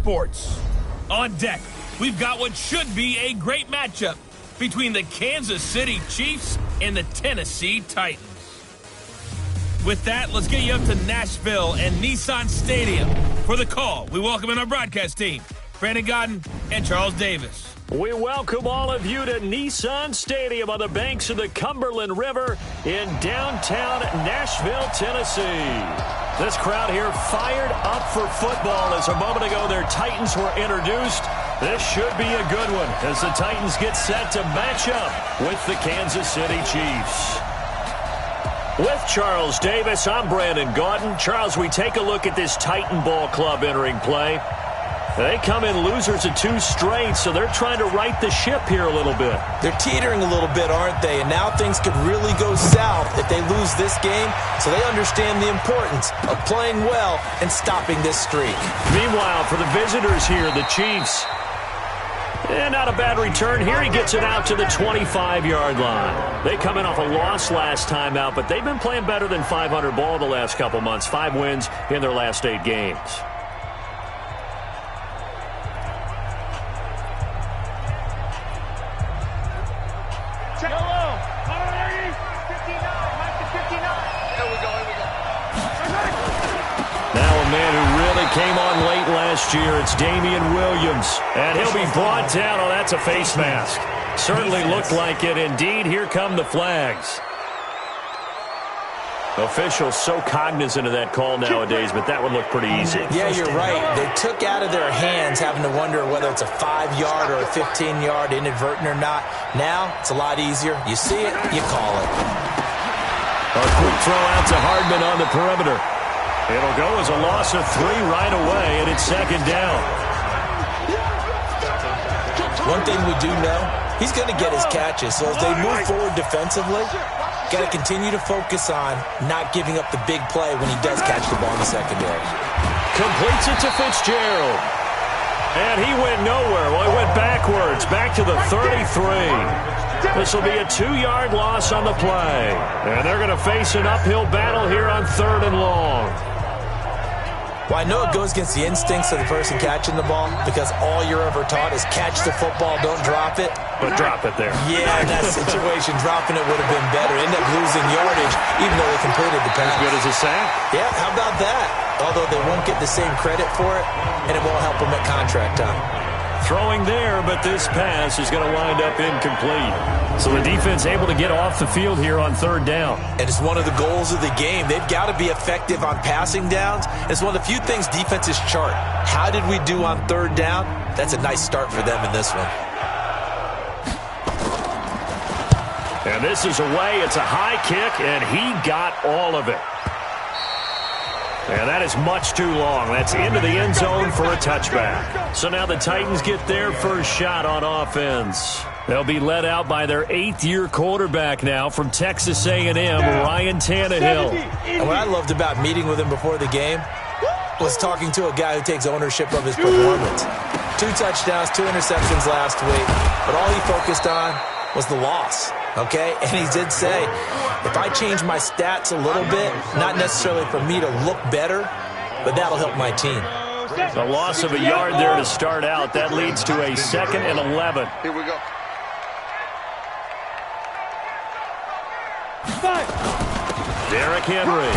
sports. On deck, we've got what should be a great matchup between the Kansas City Chiefs and the Tennessee Titans. With that, let's get you up to Nashville and Nissan Stadium. For the call, we welcome in our broadcast team, Brandon Godden and Charles Davis. We welcome all of you to Nissan Stadium on the banks of the Cumberland River in downtown Nashville, Tennessee. This crowd here fired up for football as a moment ago their Titans were introduced. This should be a good one as the Titans get set to match up with the Kansas City Chiefs. With Charles Davis, I'm Brandon Gaudin. Charles, we take a look at this Titan Ball Club entering play. They come in losers of 2 straight, so they're trying to right the ship here a little bit. They're teetering a little bit, aren't they? And now things could really go south if they lose this game, so they understand the importance of playing well and stopping this streak. Meanwhile, for the visitors here, the Chiefs. And not a bad return here. He gets it out to the 25-yard line. They come in off a loss last time out, but they've been playing better than 500 ball the last couple months. 5 wins in their last 8 games. Came on late last year. It's Damian Williams. And he'll be brought down. Oh, that's a face mask. Certainly looked like it. Indeed, here come the flags. Officials so cognizant of that call nowadays, but that would look pretty easy. Yeah, you're right. They took out of their hands having to wonder whether it's a 5-yard or a 15-yard inadvertent or not. Now, it's a lot easier. You see it, you call it. A quick throw out to Hardman on the perimeter. It'll go as a loss of 3 right away, and it's 2nd down. One thing we do know, he's going to get his catches. So as they move forward defensively, got to continue to focus on not giving up the big play when he does catch the ball in the secondary. Completes it to Fitzgerald. And he went nowhere. Well, he went backwards, back to the 33. This will be a 2-yard loss on the play. And they're going to face an uphill battle here on 3rd and long. Well, I know it goes against the instincts of the person catching the ball because all you're ever taught is catch the football, don't drop it. But drop it there. Yeah, in that situation, dropping it would have been better. End up losing yardage even though they completed the pass. As good as a sack? Yeah, how about that? Although they won't get the same credit for it, and it won't help them at contract time. Throwing there, but this pass is going to wind up incomplete. So the defense able to get off the field here on 3rd down. And it's one of the goals of the game. They've got to be effective on passing downs. It's one of the few things defenses chart. How did we do on 3rd down? That's a nice start for them in this one. And this is away. It's a high kick, and he got all of it. And that is much too long. That's into the end zone for a touchback. So now the Titans get their first shot on offense. They'll be led out by their 8th-year quarterback now from Texas A&M, Ryan Tannehill. And what I loved about meeting with him before the game was talking to a guy who takes ownership of his performance. 2 touchdowns, 2 interceptions last week, but all he focused on was the loss. Okay, and he did say, if I change my stats a little bit, not necessarily for me to look better, but that'll help my team. The loss of a yard there to start out. That leads to a 2nd and 11. Here we go. Derrick Henry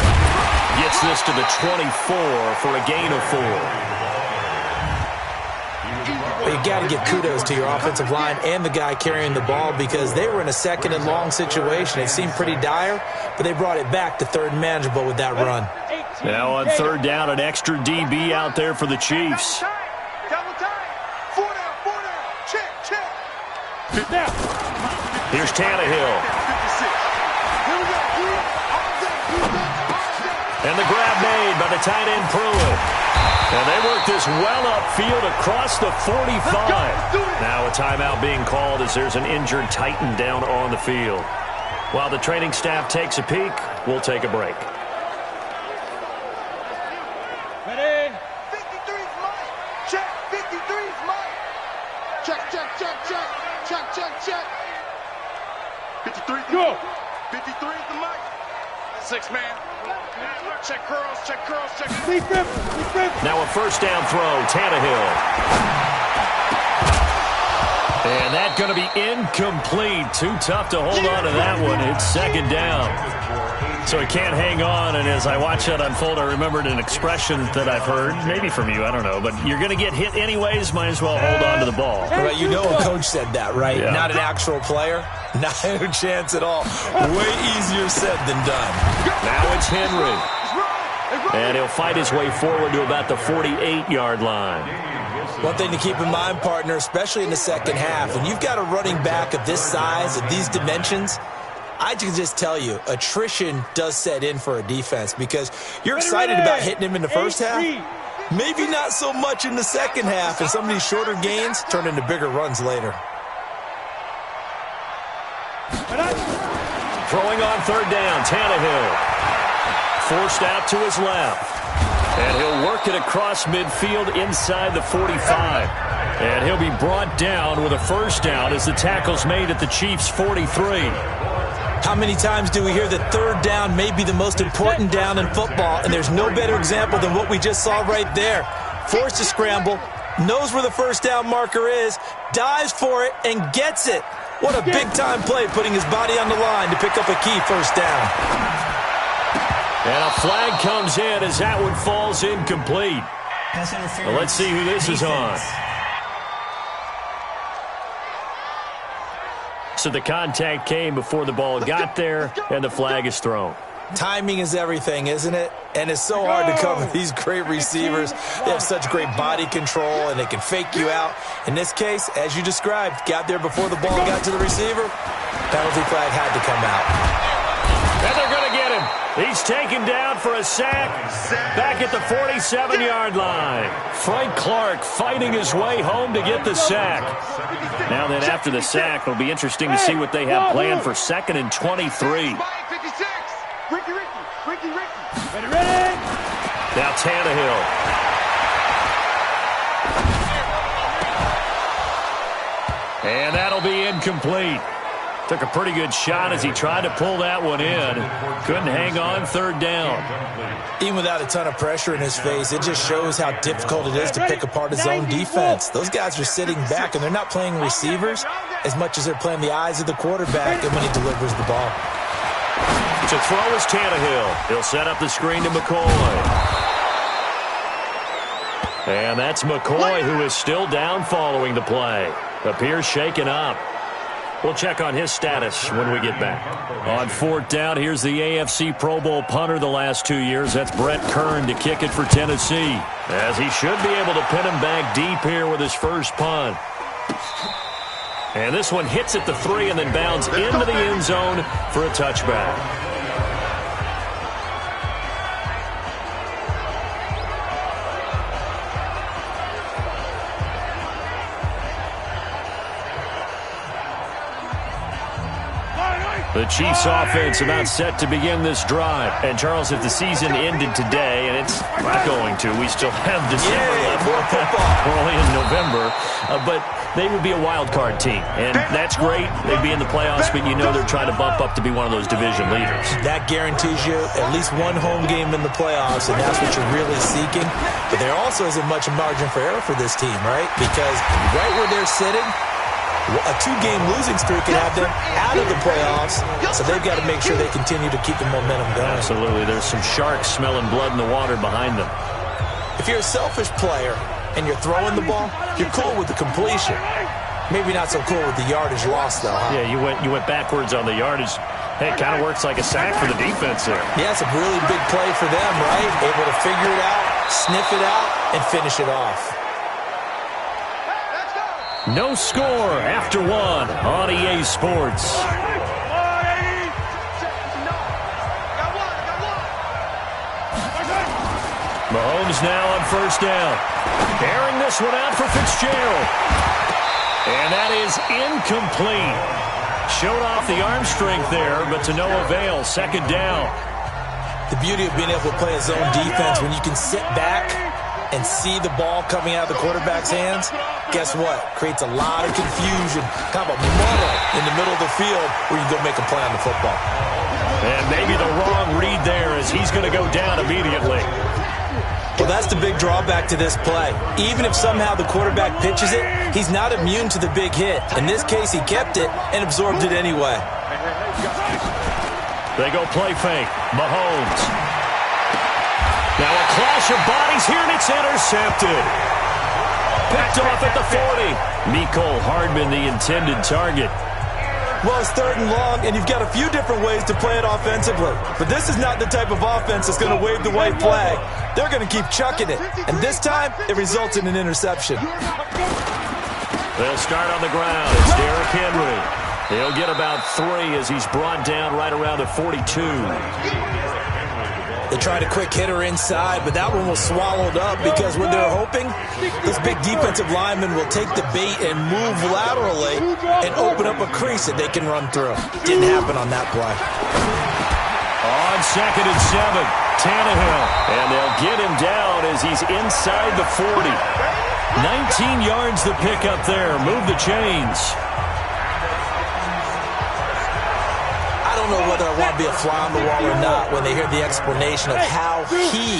gets this to the 24 for a gain of 4. But you got to give kudos to your offensive line and the guy carrying the ball because they were in a 2nd and long situation. It seemed pretty dire, but they brought it back to 3rd and manageable with that run. Now on 3rd down, an extra DB out there for the Chiefs. Here's Tannehill. And the grab made by the tight end Pruitt. And they work this well upfield across the 45. Now a timeout being called as there's an injured Titan down on the field. While the training staff takes a peek, we'll take a break. Ready? 53's Mike. Check. 53's Mike. Check, check, check, check. Check, check, check. 53. Go. 53's the Mike. 6 man. Check girls, check girls, check. Now a first down throw, Tannehill. And that's going to be incomplete. Too tough to hold on to that one. It's second down. So he can't hang on, and as I watch that unfold, I remembered an expression that I've heard, maybe from you, I don't know, but you're going to get hit anyways, might as well hold on to the ball. Right, you know a coach said that, right? Yeah. Not an actual player. Not a chance at all. Way easier said than done. Now it's Henry. And he'll fight his way forward to about the 48-yard line. One thing to keep in mind, partner, especially in the second half, when you've got a running back of this size, of these dimensions, I can just tell you, attrition does set in for a defense because you're excited about hitting him in the first half. Maybe not so much in the second half, and some of these shorter gains turn into bigger runs later. Throwing on third down, Tannehill. Forced out to his left. And he'll work it across midfield inside the 45. And he'll be brought down with a first down as the tackle's made at the Chiefs' 43. How many times do we hear that third down may be the most important down in football, and there's no better example than what we just saw right there. Forced to scramble, knows where the first down marker is, dives for it, and gets it. What a big-time play, putting his body on the line to pick up a key first down. And a flag comes in as that one falls incomplete. Well, let's see who this is on. So the contact came before the ball got there, and the flag is thrown. Timing is everything, isn't it? And it's so hard to cover these great receivers. They have such great body control, and they can fake you out. In this case, as you described, got there before the ball got to the receiver. Penalty flag had to come out. And they're going to get him. He's taken down for a sack back at the 47-yard line. Frank Clark fighting his way home to get the sack. Now then, after the sack, it'll be interesting to see what they have planned for 2nd and 23. Now Tannehill. And that'll be incomplete. Took a pretty good shot as he tried to pull that one in. Couldn't hang on third down. Even without a ton of pressure in his face, it just shows how difficult it is to pick apart his own defense. Those guys are sitting back, and they're not playing receivers as much as they're playing the eyes of the quarterback and when he delivers the ball. To throw is Tannehill. He'll set up the screen to McCoy. And that's McCoy, who is still down following the play. Appears shaken up. We'll check on his status when we get back. On fourth down, here's the AFC Pro Bowl punter the last 2 years. That's Brett Kern to kick it for Tennessee, as he should be able to pin him back deep here with his first punt. And this one hits at the 3 and then bounds into the end zone for a touchback. The Chiefs offense about set to begin this drive. And, Charles, if the season ended today, and it's not going to, we still have December left. We're only in November. But they would be a wild card team. And that's great. They'd be in the playoffs, but you know they're trying to bump up to be one of those division leaders. That guarantees you at least one home game in the playoffs, and that's what you're really seeking. But there also isn't much margin for error for this team, right? Because right where they're sitting, a 2-game losing streak can have them out of the playoffs, so they've got to make sure they continue to keep the momentum going. Absolutely. There's some sharks smelling blood in the water behind them. If you're a selfish player and you're throwing the ball, you're cool with the completion. Maybe not so cool with the yardage loss, though, huh? Yeah, you went backwards on the yardage. Hey, it kind of works like a sack for the defense there. Yeah, it's a really big play for them, right? Able to figure it out, sniff it out, and finish it off. No score after one on EA Sports. Mahomes now on first down. Airing this one out for Fitzgerald. And that is incomplete. Showed off the arm strength there, but to no avail. Second down. The beauty of being able to play a zone defense when you can sit back and see the ball coming out of the quarterback's hands, guess what? Creates a lot of confusion, kind of a muddle in the middle of the field where you can go make a play on the football. And maybe the wrong read there as he's going to go down immediately. Well, that's the big drawback to this play. Even if somehow the quarterback pitches it, he's not immune to the big hit. In this case, he kept it and absorbed it anyway. They go play fake. Mahomes. Now a clash of bodies here, and it's intercepted. Picked off at the 40. Mecole Hardman, the intended target. Well, it's 3rd and long, and you've got a few different ways to play it offensively. But this is not the type of offense that's going to wave the white flag. They're going to keep chucking it. And this time, it results in an interception. They'll start on the ground. It's Derrick Henry. He'll get about 3 as he's brought down right around the 42. They tried a quick hitter inside, but that one was swallowed up because when they're hoping, this big defensive lineman will take the bait and move laterally and open up a crease that they can run through. Didn't happen on that play. On 2nd and 7, Tannehill. And they'll get him down as he's inside the 40. 19 yards to pick up there. Move the chains. I don't know whether I want to be a fly on the wall or not when they hear the explanation of how he,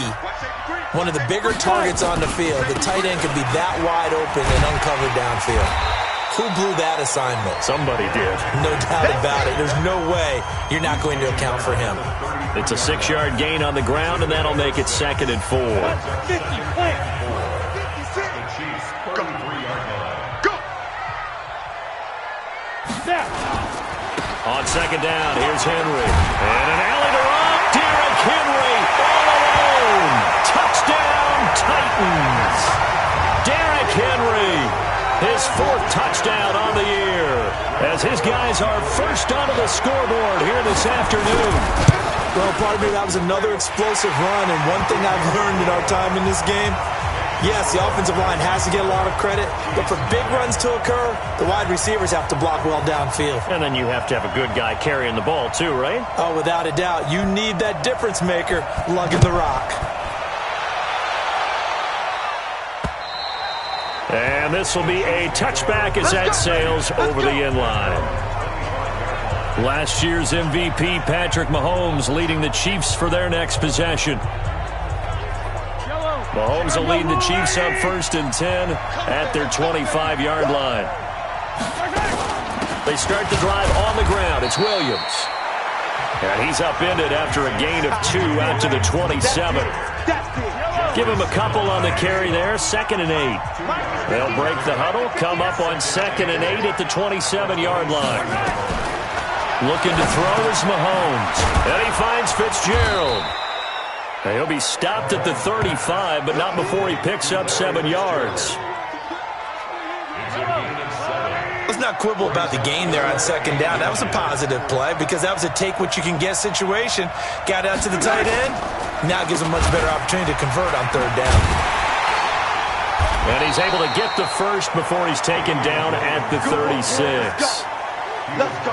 one of the bigger targets on the field, the tight end could be that wide open and uncovered downfield. Who blew that assignment? Somebody did. No doubt about it. There's no way you're not going to account for him. It's a 6-yard gain on the ground, and that'll make it 2nd and 4. On 2nd down, here's Henry. And an alley to Rob. Derrick Henry all alone. Touchdown, Titans. Derrick Henry, his 4th touchdown on the year, as his guys are first onto the scoreboard here this afternoon. Well, pardon me, that was another explosive run, and one thing I've learned in our time in this game, yes, the offensive line has to get a lot of credit, but for big runs to occur, the wide receivers have to block well downfield. And then you have to have a good guy carrying the ball too, right? Oh, without a doubt. You need that difference maker lugging the rock. And this will be a touchback as that sails over the end line. Last year's MVP, Patrick Mahomes, leading the Chiefs for their next possession. Mahomes will lead the Chiefs up 1st and 10 at their 25-yard line. They start the drive on the ground. It's Williams. And he's upended after a gain of 2 out to the 27. Give him a couple on the carry there. 2nd and 8. They'll break the huddle, come up on 2nd and 8 at the 27-yard line. Looking to throw is Mahomes. And he finds Fitzgerald. He'll be stopped at the 35, but not before he picks up 7 yards. Let's not quibble about the gain there on 2nd down. That was a positive play because that was a take-what-you-can-get situation. Got out to the tight end. Now it gives him a much better opportunity to convert on 3rd down. And he's able to get the first before he's taken down at the 36. Let's go.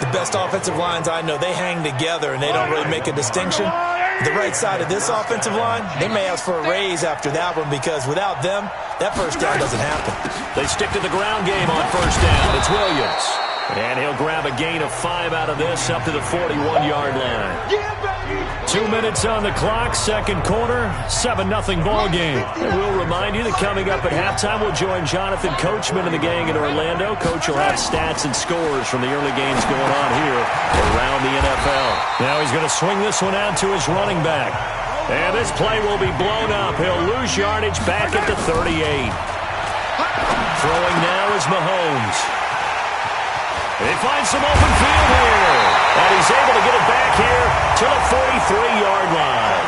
The best offensive lines I know, they hang together and they don't really make a distinction. The right side of this offensive line, they may ask for a raise after that one because without them, that 1st down doesn't happen. They stick to the ground game on 1st down. It's Williams. And he'll grab a gain of 5 out of this up to the 41-yard line. 2 minutes on the clock, 2nd quarter, 7-0 ball game. And we'll remind you that coming up at halftime, we'll join Jonathan Coachman and the gang in Orlando. Coach will have stats and scores from the early games going on here around the NFL. Now he's going to swing this one out to his running back. And this play will be blown up. He'll lose yardage back at the 38. Throwing now is Mahomes. He finds some open field here. And he's able to get it back here to the 43-yard line.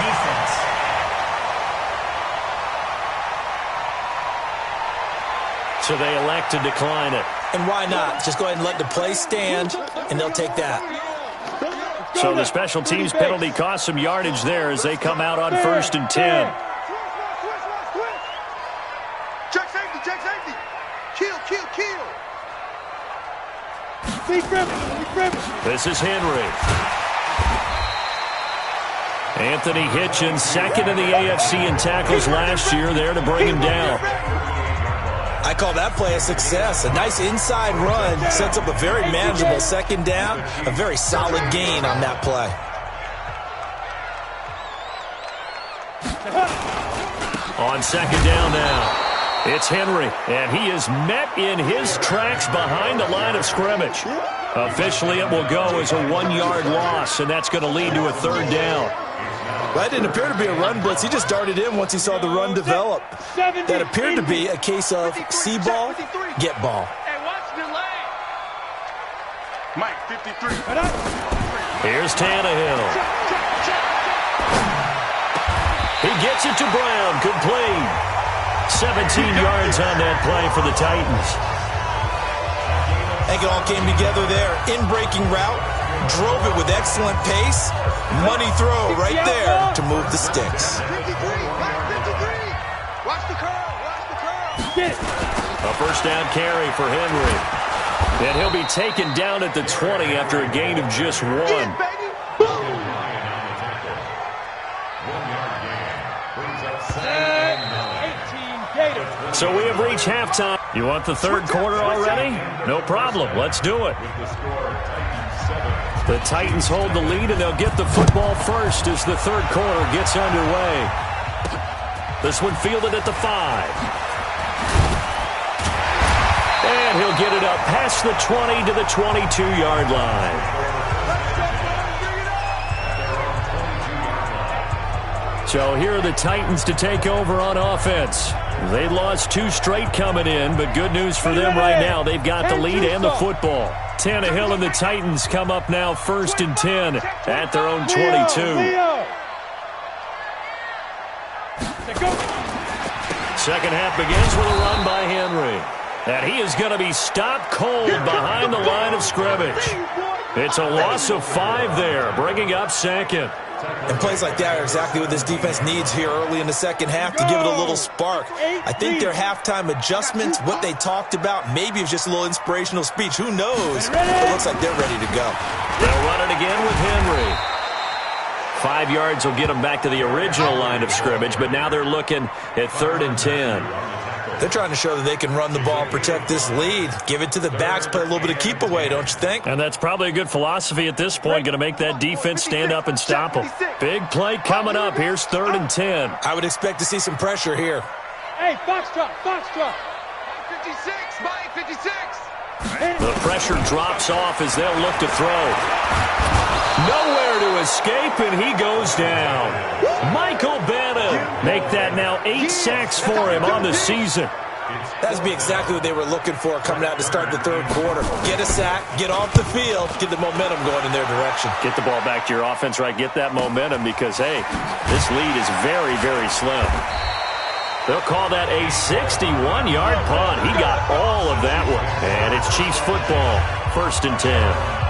Defense. So they elect to decline it. And why not? Just go ahead and let the play stand, and they'll take that. So the special teams penalty cost some yardage there as they come out on 1st and 10. Check safety, check safety. Kill, kill, kill. This is Henry. Anthony Hitchens, 2nd in the AFC in tackles last year, there to bring him down. I call that play a success. A nice inside run sets up a very manageable second down. A very solid gain on that play. On second down now, it's Henry, and he is met in his tracks behind the line of scrimmage. Officially, it will go as a 1-yard loss, and that's going to lead to a third down. That didn't appear to be a run blitz. He just darted in once he saw the run develop. That appeared to be a case of see ball, get ball. Hey, watch the lane. Mike, 53. Here's Tannehill. He gets it to Brown, complete. 17 yards on that play for the Titans. I think it all came together there. In-breaking route, drove it with excellent pace. Money throw right there to move the sticks. 53. Watch the curl. Watch the curl. A first down carry for Henry. And he'll be taken down at the 20 after a gain of just 1. So we have reached halftime. You want the third quarter already? No problem. Let's do it. The Titans hold the lead, and they'll get the football first as the third quarter gets underway. This one fielded at the 5. And he'll get it up past the 20 to the 22-yard line. So here are the Titans to take over on offense. They lost 2 straight coming in, but good news for them right now. They've got the lead and the football. Tannehill and the Titans come up now 1st and 10 at their own 22. Second half begins with a run by Henry. And he is going to be stopped cold behind the line of scrimmage. It's a loss of 5 there, bringing up second. And plays like that are exactly what this defense needs here early in the second half to give it a little spark. I think their halftime adjustments, what they talked about, maybe it was just a little inspirational speech. Who knows? It looks like they're ready to go. They'll run it again with Henry. 5 yards will get them back to the original line of scrimmage, but now they're looking at 3rd and 10. They're trying to show that they can run the ball and protect this lead. Give it to the backs, play a little bit of keep away, don't you think? And that's probably a good philosophy at this point, going to make that defense stand up and stop them. Big play coming up. Here's 3rd and 10. I would expect to see some pressure here. Hey, Foxtrot. 56, Mike, 56. The pressure drops off as they'll look to throw. Nowhere to escape, and he goes down. Michael Bannon make that now 8 sacks for him on the season. That would be exactly what they were looking for coming out to start the third quarter. Get a sack, get off the field, get the momentum going in their direction. Get the ball back to your offense, right? Get that momentum because, hey, this lead is very, very slim. They'll call that a 61-yard punt. He got all of that one. And it's Chiefs football, 1st and 10.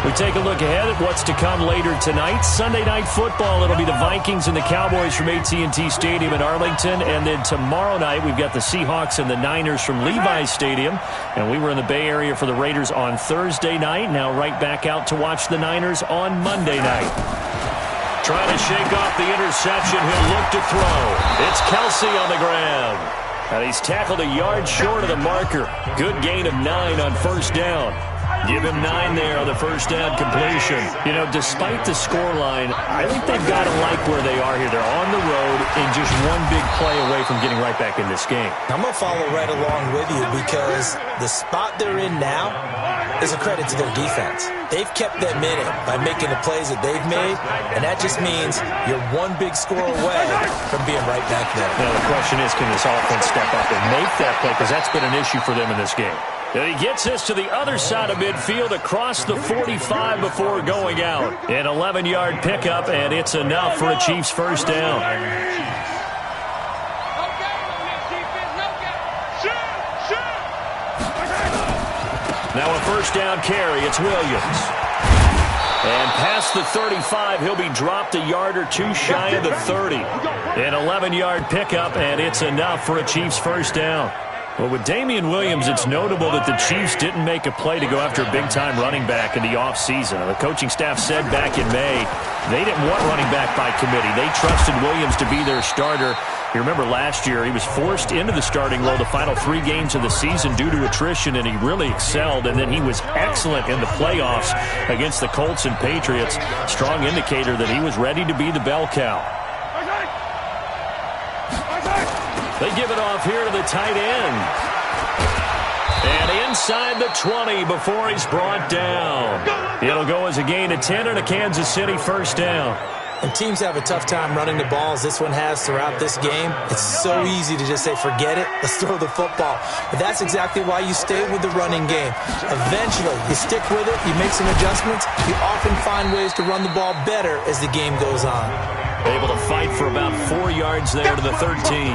We take a look ahead at what's to come later tonight. Sunday Night Football, it'll be the Vikings and the Cowboys from AT&T Stadium in Arlington. And then tomorrow night, we've got the Seahawks and the Niners from Levi's Stadium. And we were in the Bay Area for the Raiders on Thursday night. Now right back out to watch the Niners on Monday night. Trying to shake off the interception. He'll look to throw. It's Kelsey on the ground. And he's tackled a yard short of the marker. Good gain of 9 on 1st down. Give him 9 there on the 1st down completion. You know, despite the scoreline, I think they've got to like where they are here. They're on the road and just one big play away from getting right back in this game. I'm going to follow right along with you because the spot they're in now is a credit to their defense. They've kept them in it by making the plays that they've made, and that just means you're one big score away from being right back there. Now, the question is, can this offense step up and make that play? Because that's been an issue for them in this game. And he gets this to the other side of midfield across the 45 before going out. An 11-yard pickup, and it's enough for a Chiefs 1st down. Now a 1st down carry. It's Williams. And past the 35, he'll be dropped a yard or 2 shy of the 30. An 11-yard pickup, and it's enough for a Chiefs 1st down. Well, with Damian Williams, it's notable that the Chiefs didn't make a play to go after a big-time running back in the offseason. The coaching staff said back in May they didn't want running back by committee. They trusted Williams to be their starter, You remember last year he was forced into the starting role the final 3 games of the season due to attrition, and he really excelled, and then he was excellent in the playoffs against the Colts and Patriots. Strong indicator that he was ready to be the bell cow. They give it off here to the tight end. And inside the 20 before he's brought down. It'll go as a gain of 10 and a Kansas City first down. And teams have a tough time running the ball as this one has throughout this game. It's so easy to just say, forget it, let's throw the football. But that's exactly why you stay with the running game. Eventually, you stick with it, you make some adjustments, you often find ways to run the ball better as the game goes on. Able to fight for about 4 yards there to the 13.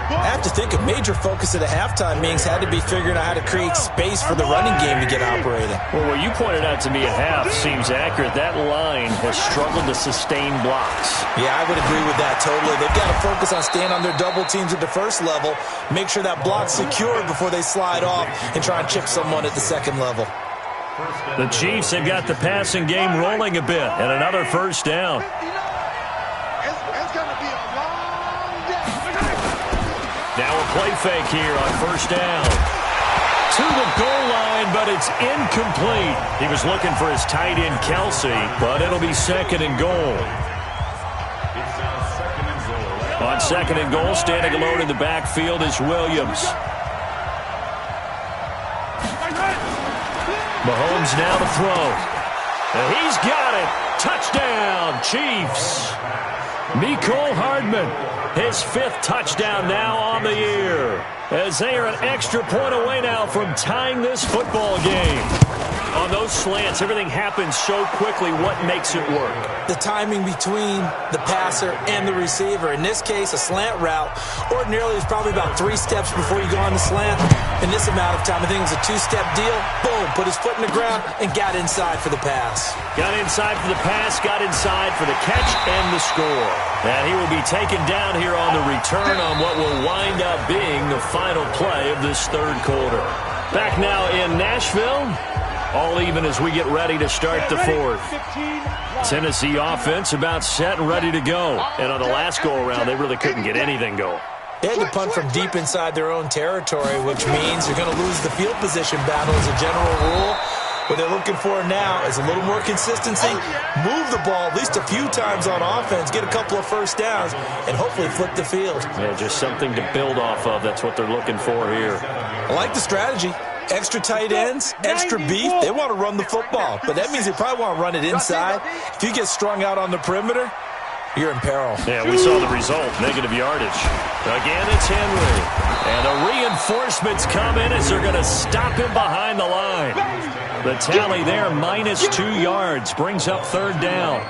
I have to think a major focus at the halftime meetings had to be figuring out how to create space for the running game to get operating. Well, what you pointed out to me at half seems accurate. That line has struggled to sustain blocks. Yeah, I would agree with that totally. They've got to focus on staying on their double teams at the first level, make sure that block's secured before they slide off and try and chip someone at the second level. The Chiefs have got the passing game rolling a bit, and another first down. Now a play fake here on first down. To the goal line, but it's incomplete. He was looking for his tight end, Kelsey, but it'll be second and goal. On second and goal, standing alone in the backfield is Williams. Mahomes now to throw. And he's got it. Touchdown, Chiefs. Mecole Hardman, his 5th touchdown now on the year, as they are an extra point away now from tying this football game. On those slants, everything happens so quickly. What makes it work? The timing between the passer and the receiver. In this case, a slant route ordinarily is probably about 3 steps before you go on the slant. In this amount of time, I think it was a 2-step deal. Boom, put his foot in the ground and got inside for the pass. Got inside for the pass, got inside for the catch and the score. And he will be taken down here on the return on what will wind up being the final play of this third quarter. Back now in Nashville. All even as we get ready to start the fourth. Tennessee offense about set and ready to go. And on the last go-around, they really couldn't get anything going. They had to punt from deep inside their own territory, which means you're going to lose the field position battle as a general rule. What they're looking for now is a little more consistency, move the ball at least a few times on offense, get a couple of first downs, and hopefully flip the field. Yeah, just something to build off of. That's what they're looking for here. I like the strategy. Extra tight ends, extra beef. They want to run the football, but that means they probably want to run it inside. If you get strung out on the perimeter, you're in peril. Yeah, we saw the result, negative yardage. Again, it's Henry. And the reinforcements come in as they're going to stop him behind the line. The tally there, -2 yards, brings up third down.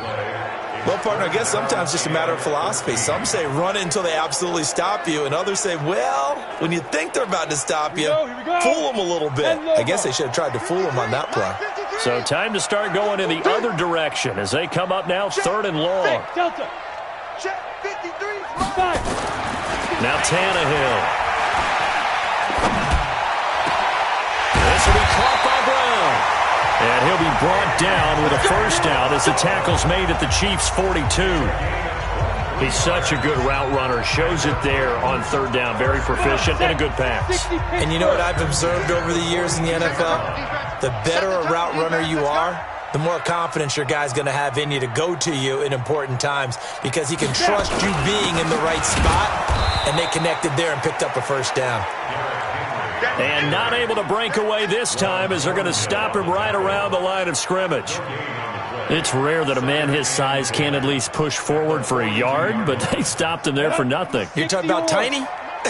Well, partner, I guess sometimes it's just a matter of philosophy. Some say run it until they absolutely stop you, and others say, well, when you think they're about to stop you, fool them a little bit. I guess they should have tried to fool them on that play. So time to start going in the other direction as they come up now third and long. Now Tannehill. This will be caught by Brown. And he'll be brought down with a first down as the tackle's made at the Chiefs' 42. He's such a good route runner. Shows it there on third down. Very proficient and a good pass. And you know what I've observed over the years in the NFL? The better a route runner you are, the more confidence your guy's going to have in you to go to you in important times because he can trust you being in the right spot, and they connected there and picked up a first down. And not able to break away this time as they're going to stop him right around the line of scrimmage. It's rare that a man his size can at least push forward for a yard, but they stopped him there for nothing. You're talking about Tiny?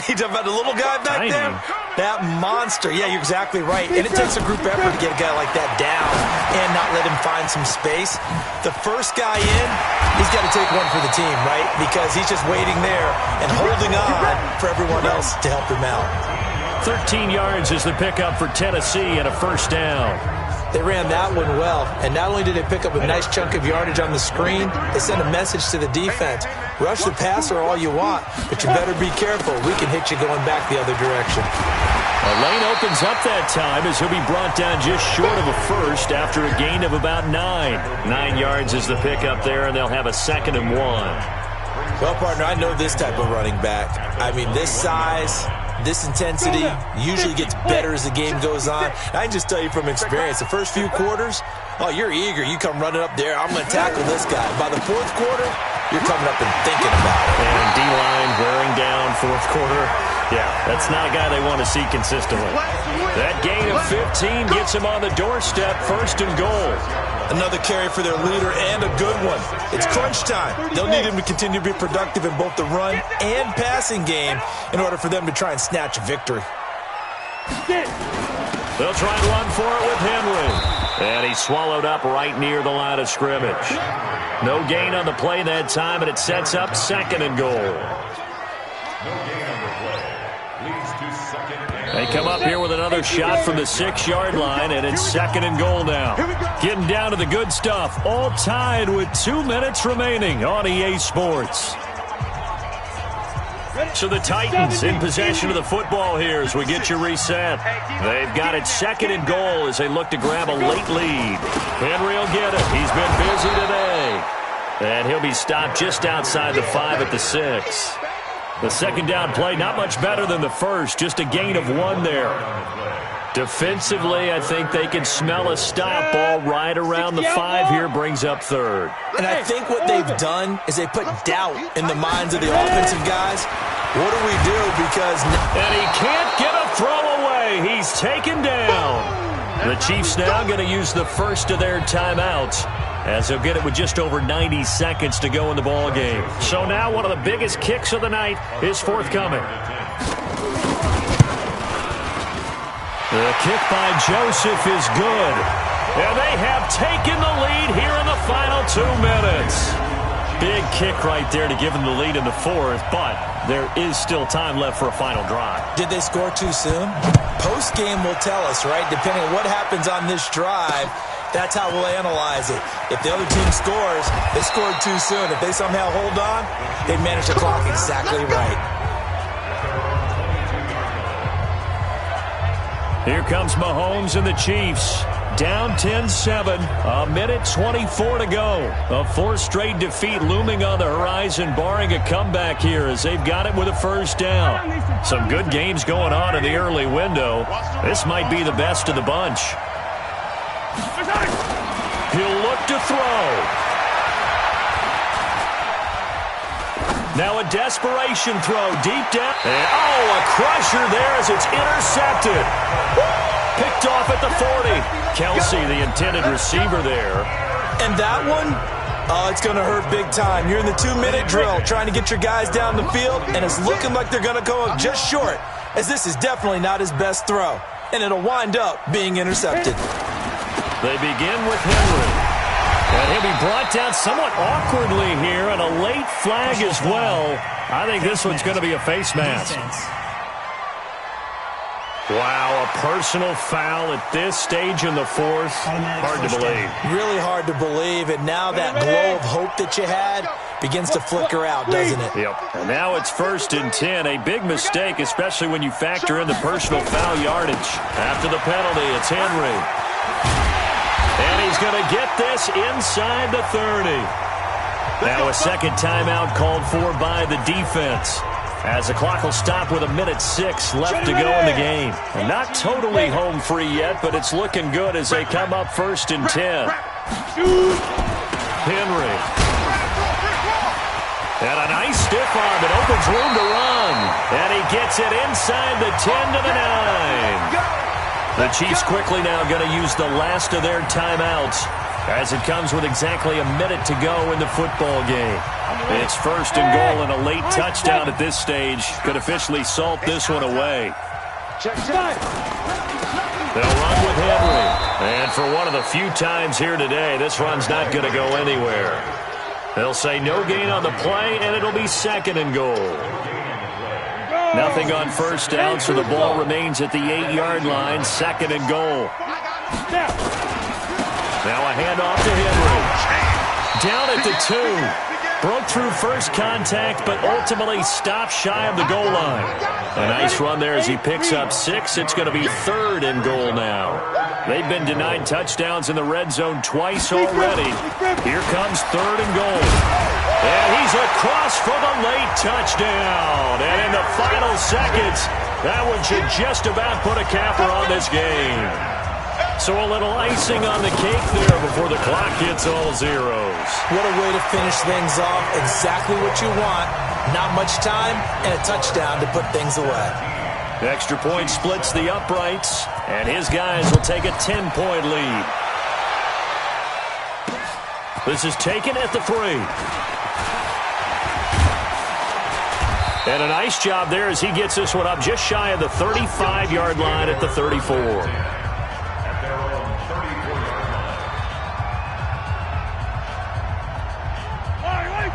You talking about the little guy back Tiny. there? That monster. Yeah, you're exactly right. And it takes a group effort to get a guy like that down and not let him find some space. The first guy in, he's got to take one for the team, right? Because he's just waiting there and holding on for everyone else to help him out. 13 yards is the pickup for Tennessee and a first down. They ran that one well, and not only did they pick up a nice chunk of yardage on the screen, they sent a message to the defense. Rush the passer all you want, but you better be careful. We can hit you going back the other direction. A lane opens up that time as he'll be brought down just short of a first after a gain of about 9. 9 yards is the pickup there, and they'll have a 2nd and 1. Well, partner, I know this type of running back. I mean, this size, this intensity usually gets better as the game goes on. I can just tell you from experience, the first few quarters, oh, you're eager. You come running up there, I'm going to tackle this guy. By the fourth quarter, you're coming up and thinking about it. And D-line wearing down fourth quarter. Yeah, that's not a guy they want to see consistently. That gain of 15 gets him on the doorstep, first and goal. Another carry for their leader and a good one. It's crunch time. They'll need him to continue to be productive in both the run and passing game in order for them to try and snatch a victory. They'll try and run for it with Henry. And he's swallowed up right near the line of scrimmage. No gain on the play that time, and it sets up second and goal. They come up here with another shot from the 6-yard line, and it's second and goal now. Getting down to the good stuff, all tied with 2 minutes remaining on EA Sports. So the Titans in possession of the football here as we get you reset. They've got it second and goal as they look to grab a late lead. Henry will get it. He's been busy today. And he'll be stopped just outside the 5 at the 6. The second down play, not much better than the first, just a gain of 1 there. Defensively, I think they can smell a stop ball right around the 5 here, brings up third. And I think what they've done is they put doubt in the minds of the offensive guys. What do we do? Because... And he can't get a throw away. He's taken down. The Chiefs now going to use the first of their timeouts, as they'll get it with just over 90 seconds to go in the ball game. So now one of the biggest kicks of the night is forthcoming. The kick by Joseph is good. And they have taken the lead here in the final 2 minutes. Big kick right there to give them the lead in the fourth, but there is still time left for a final drive. Did they score too soon? Post-game will tell us, right? Depending on what happens on this drive, that's how we'll analyze it. If the other team scores, they scored too soon. If they somehow hold on, they manage the clock exactly right. Here comes Mahomes and the Chiefs. Down 10-7, a minute 24 to go. A 4th straight defeat looming on the horizon, barring a comeback here as they've got it with a first down. Some good games going on in the early window. This might be the best of the bunch. He'll look to throw. Now a desperation throw deep down. And, a crusher there as it's intercepted. Picked off at the 40. Kelsey, the intended receiver there. And that one, it's going to hurt big time. You're in the 2-minute drill trying to get your guys down the field, and it's looking like they're going to go just short, as this is definitely not his best throw. And it'll wind up being intercepted. They begin with Henry. And he'll be brought down somewhat awkwardly here, and a late flag as well. I think this one's going to be a face mask. Wow, a personal foul at this stage in the fourth. Hard to believe. Really hard to believe, and now that glow of hope that you had begins to flicker out, doesn't it? Yep. And now it's 1st and 10. A big mistake, especially when you factor in the personal foul yardage. After the penalty, it's Henry. And he's going to get this inside the 30. Now a second timeout called for by the defense, as the clock will stop with a minute 6 left to go in the game. And not totally home free yet, but it's looking good as they come up 1st and 10. Henry. And a nice stiff arm. It opens room to run. And he gets it inside the 10 to the 9. The Chiefs quickly now going to use the last of their timeouts, as it comes with exactly a minute to go in the football game. It's 1st and goal, and a late touchdown at this stage could officially salt this one away. They'll run with Henry. And for one of the few times here today, this run's not going to go anywhere. They'll say no gain on the play, and it'll be 2nd and goal. Nothing on first down, so the ball remains at the 8-yard line. 2nd and goal. Now a handoff to Henry. Down at the 2. Broke through first contact, but ultimately stopped shy of the goal line. A nice run there as he picks up 6. It's going to be 3rd and goal now. They've been denied touchdowns in the red zone twice already. Here comes 3rd and goal. And he's across for the late touchdown. And in the final seconds, that one should just about put a capper on this game. So a little icing on the cake there before the clock hits all zeros. What a way to finish things off. Exactly what you want. Not much time and a touchdown to put things away. Extra point splits the uprights, and his guys will take a 10-point lead. This is taken at the 3. And a nice job there as he gets this one up just shy of the 35-yard line at the 34.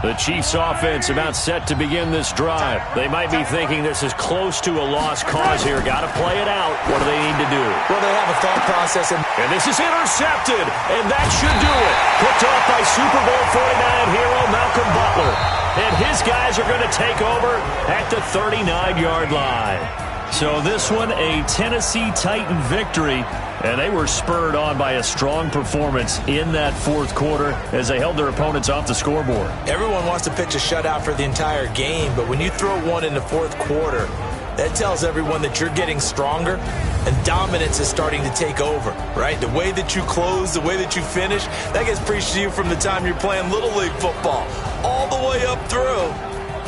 The Chiefs offense about set to begin this drive. They might be thinking this is close to a lost cause here. Got to play it out. What do they need to do? Well, they have a thought process. And this is intercepted. And that should do it. Picked off by Super Bowl 49 hero Malcolm Butler. And his guys are going to take over at the 39-yard line. So this one, a Tennessee Titan victory. And they were spurred on by a strong performance in that fourth quarter as they held their opponents off the scoreboard. Everyone wants to pitch a shutout for the entire game, but when you throw one in the fourth quarter, that tells everyone that you're getting stronger and dominance is starting to take over, right? The way that you close, the way that you finish, that gets preached to you from the time you're playing Little League football all the way up through.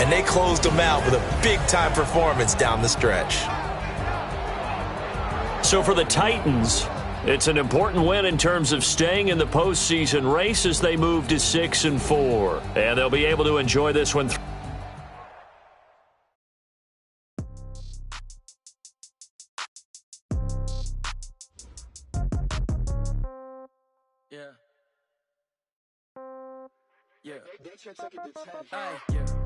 And they closed them out with a big-time performance down the stretch. So for the Titans, it's an important win in terms of staying in the postseason race as they move to 6-4. And they'll be able to enjoy this one.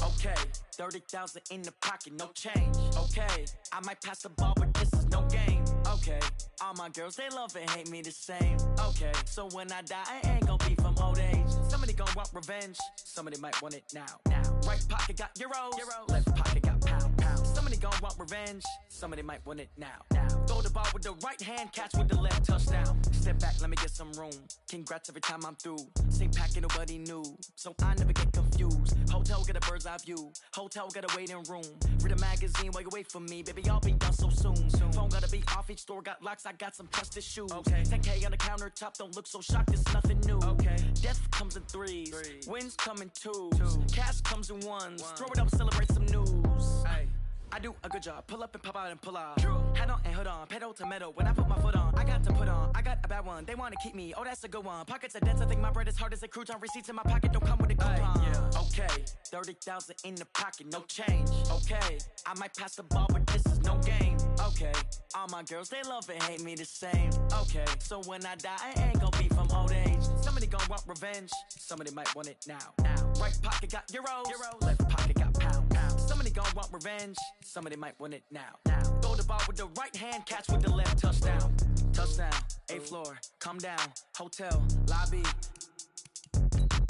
Okay, 30,000 in the pocket, no change. Okay, I might pass the ball, but this is no game. Okay, all my girls, they love and hate me the same. Okay, so when I die, I ain't gonna be from old age. Somebody gonna want revenge, somebody might want it now. Right pocket got euros, left pocket got pounds. Somebody gonna want revenge, somebody might want it now. Throw the ball with the right hand, catch with the left, touchdown. Step back, let me get some room. Congrats every time I'm through. Same packet, nobody knew, so I never get confused. Hotel get a bird's eye view. Hotel got a waiting room. Read a magazine while you wait for me. Baby, I'll be done so soon. Phone gotta be off, each store got locks. I got some trusted shoes. 10K on the countertop, don't look so shocked, it's nothing new. Death comes in threes. Wins come in twos. Cash comes in ones. Throw it up, celebrate some news. I do a good job. Pull up and pop out and pull out. Hat on and hood on. Pedal to metal. When I put my foot on, I got to put on. I got a bad one. They want to keep me. Oh, that's a good one. Pockets are dense. I think my bread is hard as a crouton. Receipts in my pocket don't come with a coupon. Okay, 30,000 in the pocket, no change. Okay, I might pass the ball, but this is no game. Okay, all my girls, they love and hate me the same. Okay, so when I die, I ain't gonna be from old age. Somebody gonna want revenge. Somebody might want it now. Right pocket got euros. Left pocket got pounds. Somebody gonna want revenge. Somebody might want it now. Throw the ball with the right hand, catch with the left, touchdown. Touchdown, 8th floor, come down, hotel, lobby.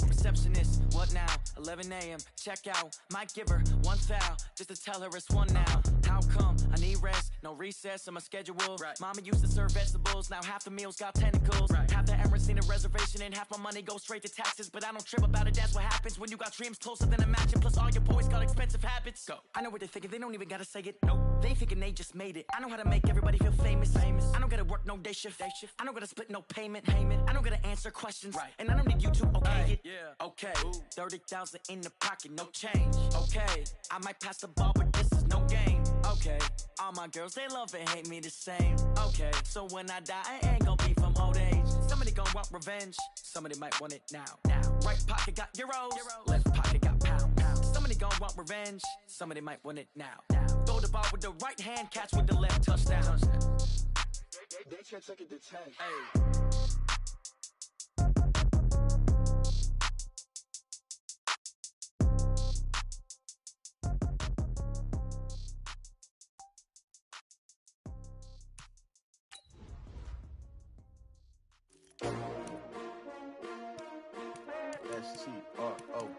Receptionist, what now? 11 a.m., check out. Might give her one foul, just to tell her it's one now. How come? I need rest, no recess in my schedule. Mama used to serve vegetables, now half the meals got tentacles. Half the Emirates need a reservation and half my money goes straight to taxes. But I don't trip about it, that's what happens when you got dreams closer than a matching. Plus all your boys got expensive habits. Go. I know what they're thinking, they don't even gotta say it. Nope. They thinking they just made it. I know how to make everybody feel famous. I don't gotta work no day shift. I don't gotta split no payment. I don't gotta answer questions. And I don't need you to okay it. Okay, 30,000 in the pocket, no change. Okay, I might pass the ball, but this is no game. Okay, all my girls, they love and hate me the same. Okay, so when I die, I ain't gonna be from old age. Somebody gonna want revenge, somebody might want it now. Right pocket got euros, left pocket got pounds. Somebody gonna want revenge, somebody might want it now. Throw the ball with the right hand, catch with the left, touchdown. They can't take it to 10. S-T-R-O.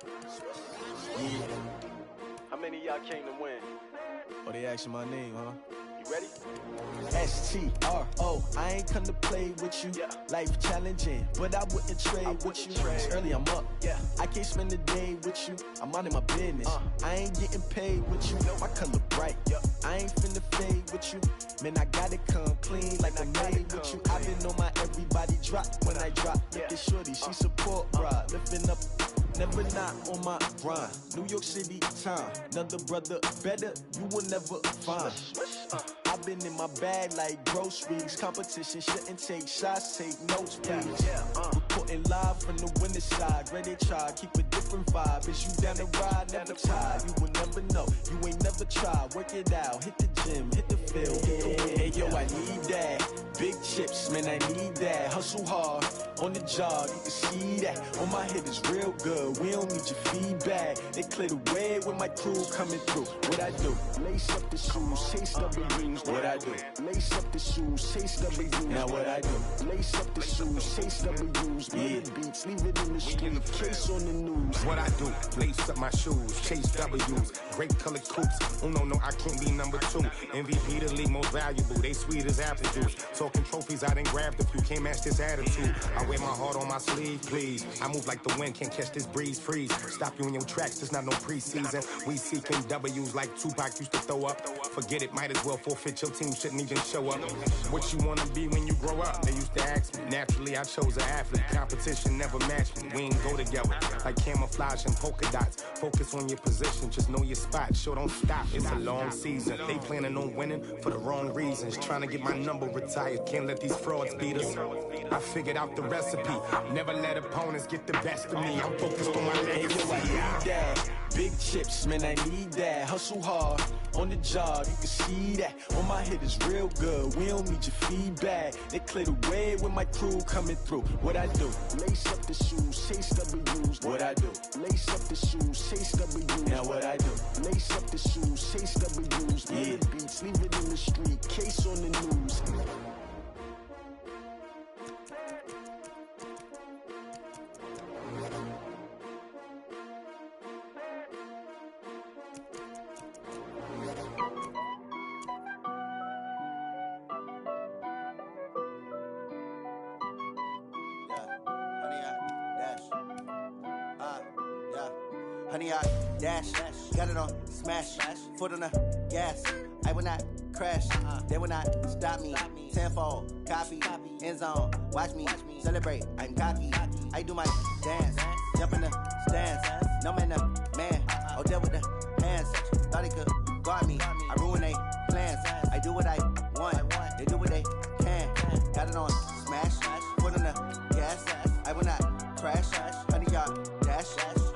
How many of y'all came to win? Oh, they asking my name, huh? You ready? STRO, I ain't come to play with you. Life challenging, but I wouldn't trade with you. It's early, I'm up. I can't spend the day with you. I'm out in my business. I ain't getting paid with you. My color bright. I ain't finna fade with you. Man, I gotta come clean like I made with you. I been on my everybody drop when I drop. Look at shorty, she support bra. Lifting up, never not on my grind. New York City time, another brother better, you will never find. I've been in my bag like groceries. Competition shouldn't take shots, take notes, please. Reporting live from the winter side. Ready to try, keep a different vibe. Is you down the ride, never tired. You will never know, you ain't never tried. Work it out, hit the gym, hit the field. Hey yo, I need that. Big chips, man, I need that. Hustle hard, on the job, you can see that. On my head is real good, we don't need your feedback. They clear the way with my crew coming through. What I do? Lace up the shoes, chase W's. What I do? Lace up the shoes, chase W's. Now what I do? Lace up the shoes, chase W's. Beat the beats, leave it in the street, case on the news. What I do? Lace up my shoes, chase W's. Great colored coops. Oh no, I can't be number 2. MVP the league most valuable. They sweet as apple juice. Talking trophies, I done grabbed a few. Can't match this attitude. I wear my heart on my sleeve, please. I move like the wind, can't catch this breeze, freeze. Stop you in your tracks, there's not no preseason. We seeking W's like Tupac used to throw up. Forget it, might as well forfeit. Your team shouldn't even show up. What you wanna be when you grow up? They used to ask me. Naturally, I chose an athlete. Competition never matched me. We ain't go together like camouflage and polka dots. Focus on your position, just know your spot. Sure, don't stop. It's a long season. They planning on winning for the wrong reasons. Trying to get my number retired. Can't let these frauds beat us. I figured out the recipe. Never let opponents get the best of me. I'm focused on my legacy. I need that. Big chips, man, I need that. Hustle hard, on the job, you can see that. On my head is real good, we don't need your feedback. They clear the way with my crew coming through. What I do? Lace up the shoes, chase W's. What I do? Lace up the shoes, chase W's. Now what I do? Lace up the shoes, chase W's. Beat the beats, leave it in the street, case on the news. Honey, I dash, got it on smash, foot on the gas. I will not crash, they will not stop me. Tenfold, copy, end zone, watch me celebrate. I'm cocky, I do my dance, jump in the stands. No man, man, oh there with the hands. Thought he could guard me, I ruin they plans. I do what I want, they do what they can. Got it on smash, foot on the gas. I will not crash, honey, y'all dash,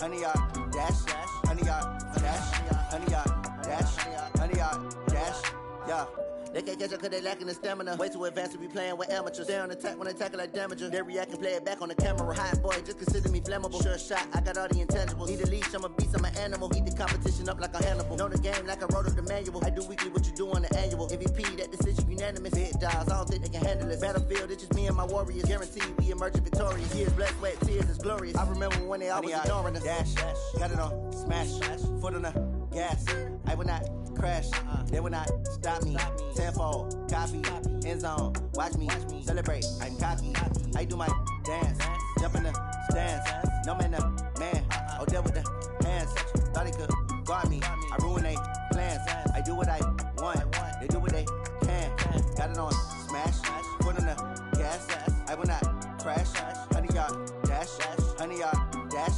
honey, y'all dash, honey, y'all dash, honey, y'all dash, honey, y'all dash, yeah. They can't catch up cause they lacking the stamina. Way too advanced to be playing with amateurs. They on attack when they tackle like damager. They react and play it back on the camera. Hot boy, just consider me flammable. Sure shot, I got all the intangibles. Need a leash, I'm a beast, I'm an animal. Eat the competition up like a Hannibal. Know the game like I wrote up the manual. I do weekly what you do on the annual. MVP, that decision unanimous. Hit dials, I don't think they can handle it. Battlefield, it's just me and my warriors. Guaranteed we emerge victorious. Years, blood, sweat, tears, it's glorious. I remember when they always ignoring us. Dash, got it on smash, foot on the gas. I will not crash, they will not stop me. Tenfold, copy, end zone, watch me celebrate. I'm cocky, I do my dance, jump in the stands. No man, man, oh there with the hands. Thought he could guard me, I ruin they plans. I do what I want, they do what they can. Got it on smash, foot on the gas. I will not crash, honey, y'all dash, honey, y'all dash,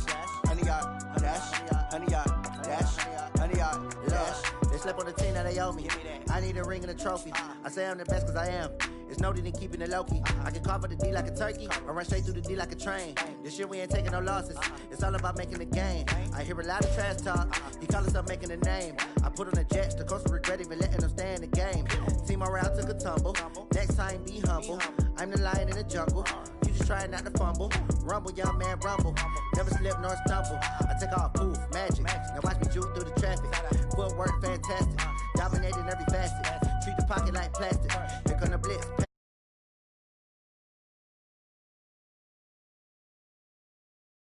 honey, y'all dash, honey, y'all dash, honey, y'all dash. They slept on the team that they owe me. I need a ring and a trophy. I say I'm the best cause I am. It's no need in keeping it low-key. I can carve up the D like a turkey or run straight through the D like a train. This year we ain't taking no losses. It's all about making the game. I hear a lot of trash talk. He call himself making a name. I put on the Jets. The coach will regret even letting them stay in the game. Team morale took a tumble. Next time be humble. I'm the lion in the jungle. You just trying not to fumble. Rumble, young man, rumble. Never slip nor stumble. I take off, poof, magic. Now watch me juke through the traffic. Footwork fantastic. Dominating every facet. Treat the pocket like plastic. Here come the blitz.